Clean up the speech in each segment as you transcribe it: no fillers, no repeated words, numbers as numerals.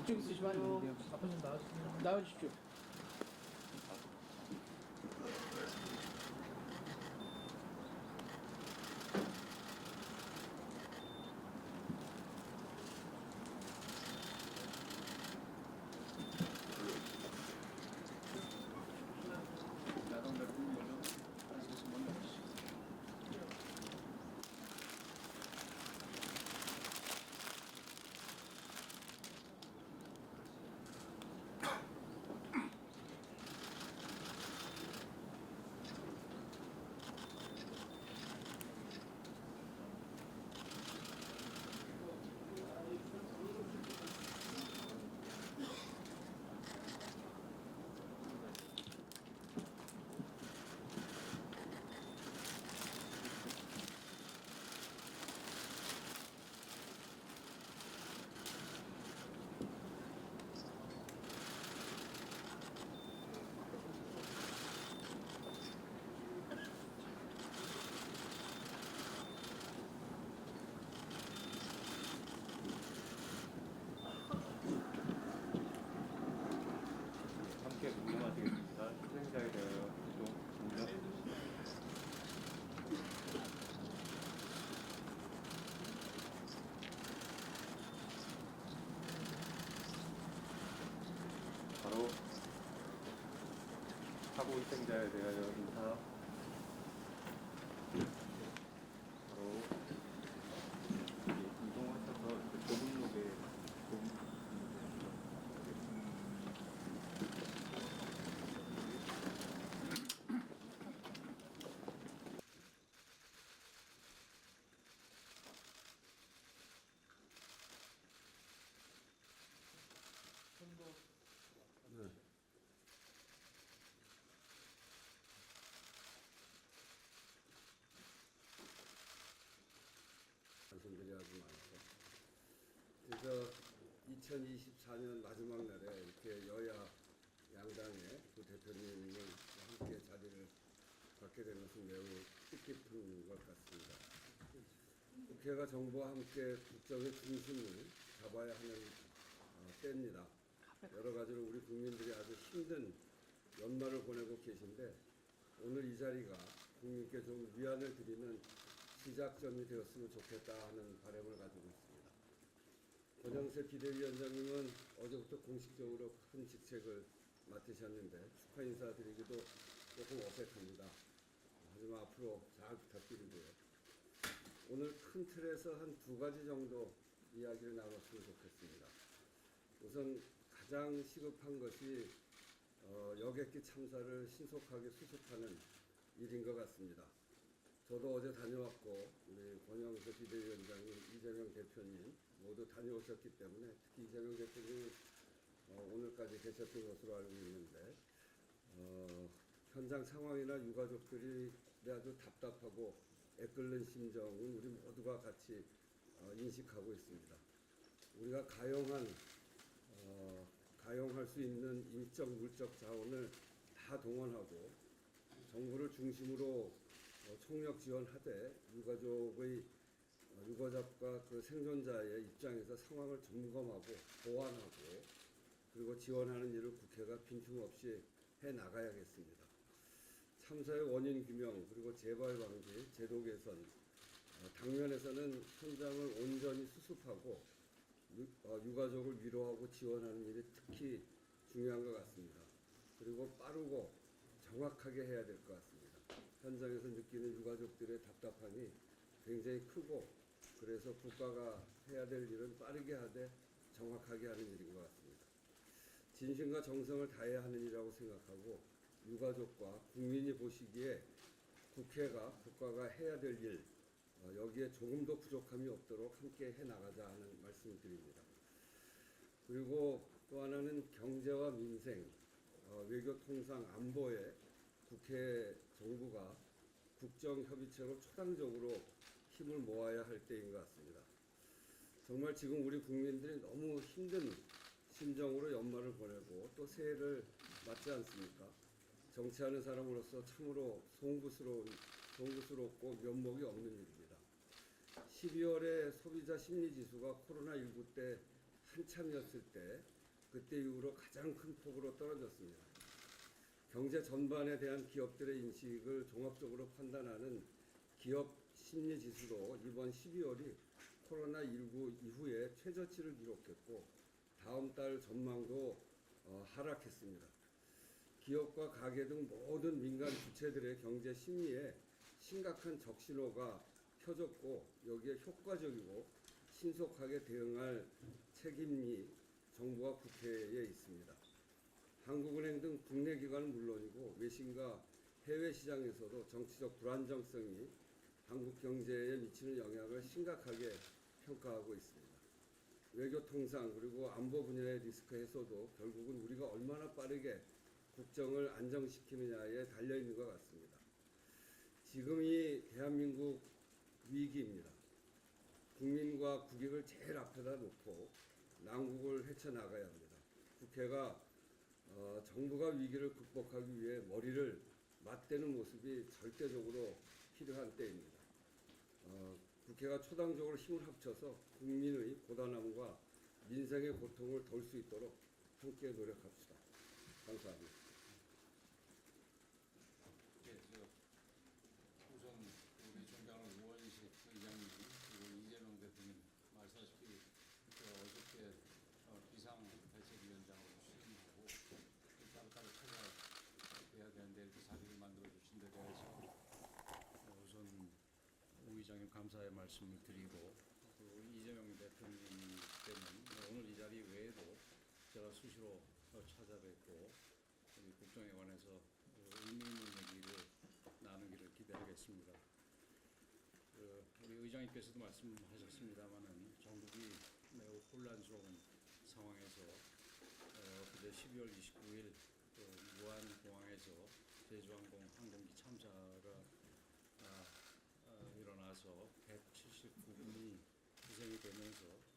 이쪽에 쓰시면 안 되는데요. 앞에 좀 나와주세요. 나와주십시오. 야당 대표님 먼저 하시겠습니다. 먼저 하시죠. 함께 궁금하시겠습니다. 희생자에 대하여 좀 먼저. 바로 사고 희생자에 대하여 인사. 바로 이동하셔서 고분록에 네. 말씀드려야 아주 많죠. 그래서 2024년 마지막 날에 이렇게 여야 양당의 그 대표님을 함께 자리를 갖게 된 것은 매우 뜻깊은 것 같습니다. 국회가 정부와 함께 국정의 중심을 잡아야 하는 때입니다. 여러 가지로 우리 국민들이 아주 힘든 연말을 보내고 계신데 오늘 이 자리가 국민께 좀 위안을 드리는 시작점이 되었으면 좋겠다 하는 바람을 가지고 있습니다. 권영세 비대위원장님은 어제부터 공식적으로 큰 직책을 맡으셨는데 축하 인사드리기도 조금 어색합니다. 하지만 앞으로 잘 부탁드리고요. 오늘 큰 틀에서 한 두 가지 정도 이야기를 나눴으면 좋겠습니다. 우선 가장 시급한 것이 여객기 참사를 신속하게 수습하는 일인 것 같습니다. 저도 어제 다녀왔고 우리 권영세 비대위원장님, 이재명 대표님 모두 다녀오셨기 때문에 특히 이재명 대표님 오늘까지 계셨던 것으로 알고 있는데 현장 상황이나 유가족들이 아주 답답하고 애끓는 심정은 우리 모두가 같이 인식하고 있습니다. 우리가 가용할 수 있는 인적, 물적 자원을 다 동원하고 정부를 중심으로 총력 지원하되 유가족과 그 생존자의 입장에서 상황을 점검하고 보완하고 그리고 지원하는 일을 국회가 빈틈없이 해 나가야겠습니다. 참사의 원인 규명 그리고 재발 방지, 제도 개선, 당면에서는 현장을 온전히 수습하고 유가족을 위로하고 지원하는 일이 특히 중요한 것 같습니다. 그리고 빠르고 정확하게 해야 될 것 같습니다. 현장에서 느끼는 유가족들의 답답함이 굉장히 크고 그래서 국가가 해야 될 일은 빠르게 하되 정확하게 하는 일인 것 같습니다. 진심과 정성을 다해야 하는 일이라고 생각하고 유가족과 국민이 보시기에 국가가 해야 될 일, 여기에 조금도 부족함이 없도록 함께 해나가자 하는 말씀을 드립니다. 그리고 또 하나는 경제와 민생, 외교 통상 안보에 국회 정부가 국정협의체로 초당적으로 힘을 모아야 할 때인 것 같습니다. 정말 지금 우리 국민들이 너무 힘든 심정으로 연말을 보내고 또 새해를 맞지 않습니까? 정치하는 사람으로서 참으로 송구스럽고 면목이 없는 일입니다. 12월에 소비자 심리지수가 코로나19 때 한참이었을 때 그때 이후로 가장 큰 폭으로 떨어졌습니다. 경제 전반에 대한 기업들의 인식을 종합적으로 판단하는 기업 심리 지수도 이번 12월이 코로나19 이후에 최저치를 기록했고 다음 달 전망도 하락했습니다. 기업과 가계 등 모든 민간 주체들의 경제 심리에 심각한 적신호가 켜졌고 여기에 효과적이고 신속하게 대응할 책임이 정부와 국회에 있습니다. 한국은행 등 국내 기관은 물론이고 외신과 해외 시장에서도 정치적 불안정성이 한국 경제에 미치는 영향을 심각하게 평가하고 있습니다. 외교 통상 그리고 안보 분야의 리스크 해소도 결국은 우리가 얼마나 빠르게 국정을 안정시키느냐에 달려있는 것 같습니다. 지금이 대한민국 위기입니다. 국민과 국익을 제일 앞에다 놓고 난국을 헤쳐나가야 합니다. 국회가 정부가 위기를 극복하기 위해 머리를 맞대는 모습이 절대적으로 필요한 때입니다. 국회가 초당적으로 힘을 합쳐서 국민의 고단함과 민생의 고통을 덜 수 있도록 함께 노력합시다. 감사합니다. 예, 우선 우리 존경하는 우원식 의장님 그리고 이재명 대표님 말씀하셨기 어저께 비상대책위원장으로 취임하고 따로따로 찾아야 되는데 이렇게 자리를 만들어 주신 데 대해서 우선 우 의장님 감사의 말씀을 드리고 그리고 이재명 대표님 때는 오늘 이 자리 외에도 제가 수시로 찾아뵙고 우리 국정에 관해서 의미 있는 얘기를 나누기를 기대하겠습니다. 우리 의장님께서도 말씀하셨습니다마는 전국이 매우 혼란스러운 상황에서 그제 12월 29일 무안공항에서 제주항공 항공기 참사가 일어나서 179분이 희생이 되면서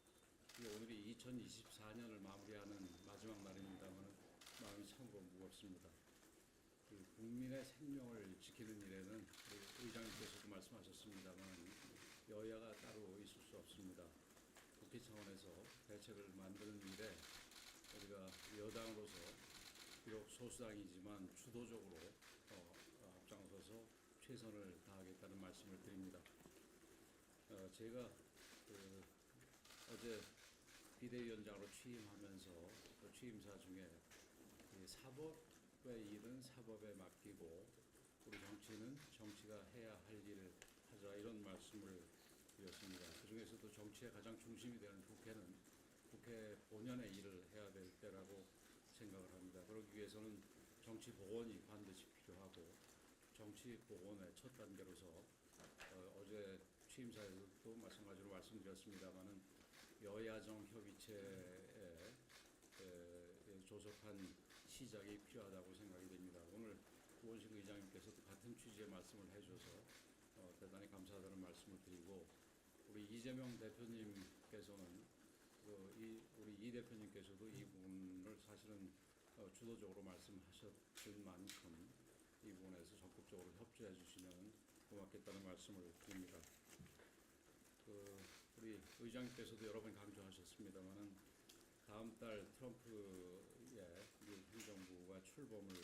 오늘이 2024년을 마무리하는 마지막 날입니다만 마음이 참으로 무겁습니다. 국민의 생명을 지키는 일에는 의장님께서도 말씀하셨습니다만 여야가 따로 있을 수 없습니다. 국회 차원에서 대책을 만드는 일에 우리가 여당으로서 비록 소수당이지만 주도적으로 앞장서서 최선을 다하겠다는 말씀을 드립니다. 제가 어제 비대위원장으로 취임하면서 취임사 중에 사법의 일은 사법에 맡기고 우리 정치는 정치가 해야 할 일을 하자 이런 말씀을 드렸습니다. 그중에서도 정치의 가장 중심이 되는 국회는 국회 본연의 일을 해야 될 때라고 생각을 합니다. 그러기 위해서는 정치 복원이 반드시 필요하고 정치 복원의 첫 단계로서 어제 취임사에서도 마찬가지로 말씀드렸습니다마는 여야정 협의체에 조속한 시작이 필요하다고 생각이 됩니다. 오늘 우원식 의장님께서도 같은 취지의 말씀을 해줘서 대단히 감사하다는 말씀을 드리고 우리 이재명 대표님께서는 우리 이 대표님께서도 이 부분을 사실은 주도적으로 말씀하셨을 만큼 이 부분에서 적극적으로 협조해 주시면 고맙겠다는 말씀을 드립니다. 우리 의장님께서도 여러 번 강조하셨습니다마는 다음 달 트럼프의 미국 행정부가 출범을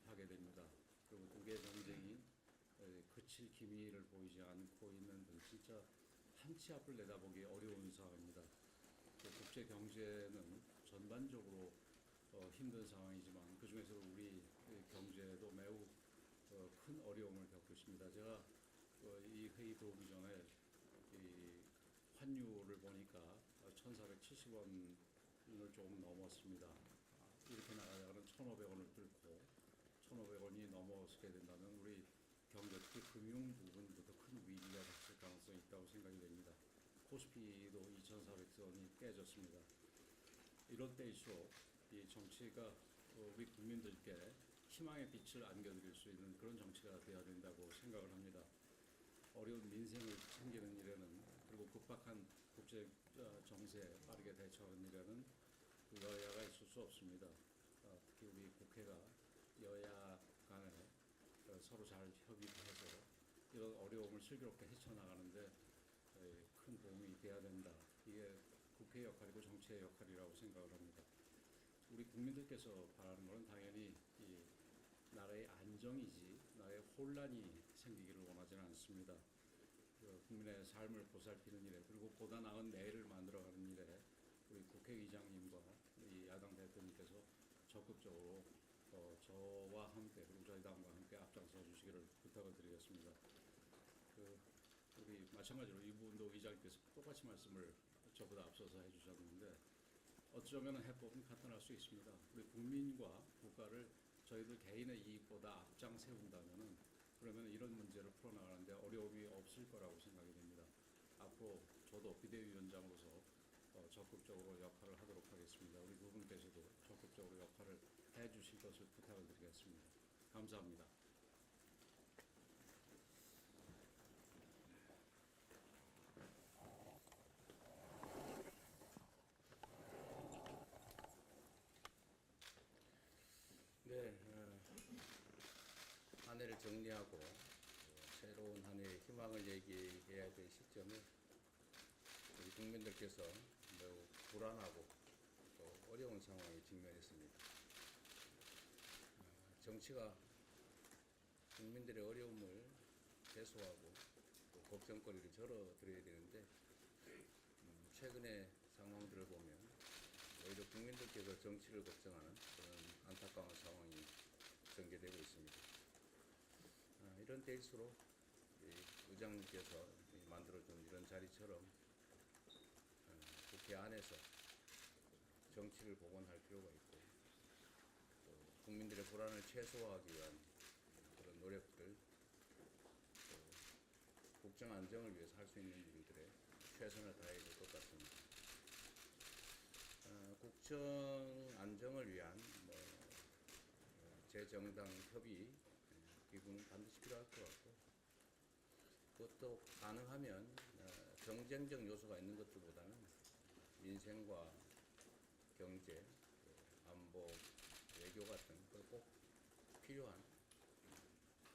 하게 됩니다. 그리고 국외 정쟁이 그칠 기미를 보이지 않고 있는 등 진짜 한치 앞을 내다보기 어려운 상황입니다. 국제 경제는 전반적으로 힘든 상황이지만 그 중에서 우리 경제도 매우 큰 어려움을 겪고 있습니다. 제가 이 회의 들어오기 전에 이 환율을 보니까 1,470원을 조금 넘었습니다. 이렇게 나가다가는 1,500원을 뚫고 1,500원이 넘어서게 된다면 우리 경제 특히 금융 부분부터 큰 위기가 닥칠 가능성이 있다고 생각이 됩니다. 코스피도 2,400원이 깨졌습니다. 이럴 때일수록 이 정치가 우리 국민들께 희망의 빛을 안겨드릴 수 있는 그런 정치가 되어야 된다고 생각을 합니다. 어려운 민생을 챙기는 일에는 그리고 급박한 국제 정세에 빠르게 대처하는 일에는 여야가 있을 수 없습니다. 특히 우리 국회가 여야 간에 서로 잘 협의해서 이런 어려움을 슬기롭게 헤쳐나가는데 큰 도움이 돼야 된다. 이게 국회 국회의 역할이고 정치의 역할이라고 생각을 합니다. 우리 국민들께서 바라는 것은 당연히 이 나라의 안정이지 나라의 혼란이 생기기를 원하지는 않습니다. 국민의 삶을 보살피는 일에 그리고 보다 나은 내일을 만들어가는 일에 우리 국회의장님과 이 야당 대표님께서 적극적으로 저와 함께 그리고 저희 당과 함께 앞장서 주시기를 부탁을 드리겠습니다. 우리 마찬가지로 이분도 의장님께서 똑같이 말씀을 저보다 앞서서 해주셨는데 어쩌면 해법은 간단할 수 있습니다. 우리 국민과 국가를 저희들 개인의 이익보다 앞장 세운다면은 그러면 이런 문제를 풀어나가는데 어려움이 없을 거라고 생각이 됩니다. 앞으로 저도 비대위원장으로서 적극적으로 역할을 하도록 하겠습니다. 우리 두 분께서도 적극적으로 역할을 해주실 것을 부탁을 드리겠습니다. 감사합니다. 네, 한 해를 정리하고 새로운 한 해의 희망을 얘기해야 될 시점에 우리 국민들께서 매우 불안하고 또 어려운 상황에 직면했습니다. 정치가 국민들의 어려움을 해소하고 또 걱정거리를 절어드려야 되는데 최근의 상황들을 보면 오히려 국민들께서 정치를 걱정하는 그런 안타까운 상황이 전개되고 있습니다. 이런 때일수록 의장님께서 만들어준 이런 자리처럼 국회 안에서 정치를 복원할 필요가 있고 또 국민들의 불안을 최소화하기 위한 그런 노력들 또 국정 안정을 위해서 할 수 있는 일들에 최선을 다해야 될 것 같습니다. 국정 안정을 위한 재정당 협의 기구는 반드시 필요할 것 같고 그것도 가능하면 경쟁적 요소가 있는 것들보다는 민생과 경제, 안보, 외교 같은 꼭 필요한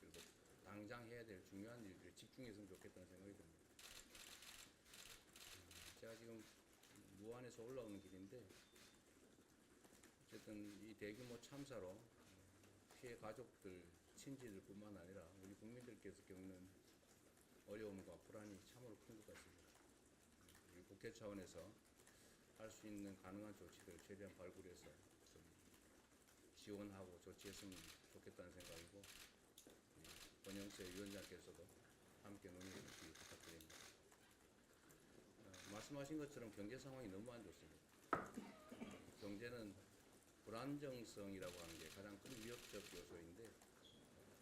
그리고 당장 해야 될 중요한 일들에 집중했으면 좋겠다는 생각이 듭니다. 제가 지금 무안에서 올라오는 길인데 어쨌든 이 대규모 참사로 피해 가족들, 친지들 뿐만 아니라 우리 국민들께서 겪는 어려움과 불안이 참으로 큰 것 같습니다. 우리 국회 차원에서 할 수 있는 가능한 조치들을 최대한 발굴해서 좀 지원하고 조치했으면 좋겠다는 생각이고 권영세 위원장께서도 함께 논의해 주시기 부탁드립니다. 말씀하신 것처럼 경제 상황이 너무 안 좋습니다. 경제는 불안정성이라고 하는 게 가장 큰 위협적 요소인데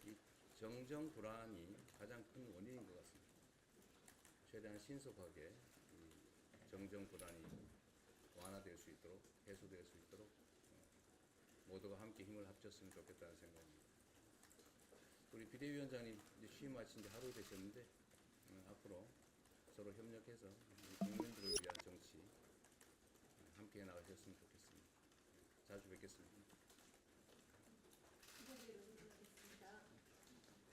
이 정정 불안이 가장 큰 원인인 것 같습니다. 최대한 신속하게 이 정정 불안이 완화될 수 있도록 해소될 수 있도록 모두가 함께 힘을 합쳤으면 좋겠다는 생각입니다. 우리 비대위원장님 이제 취임하신 지 하루 되셨는데 앞으로 서로 협력해서 국민들을 위한 정치 함께 나가셨으면 좋겠습니다. 자주 뵙겠습니다.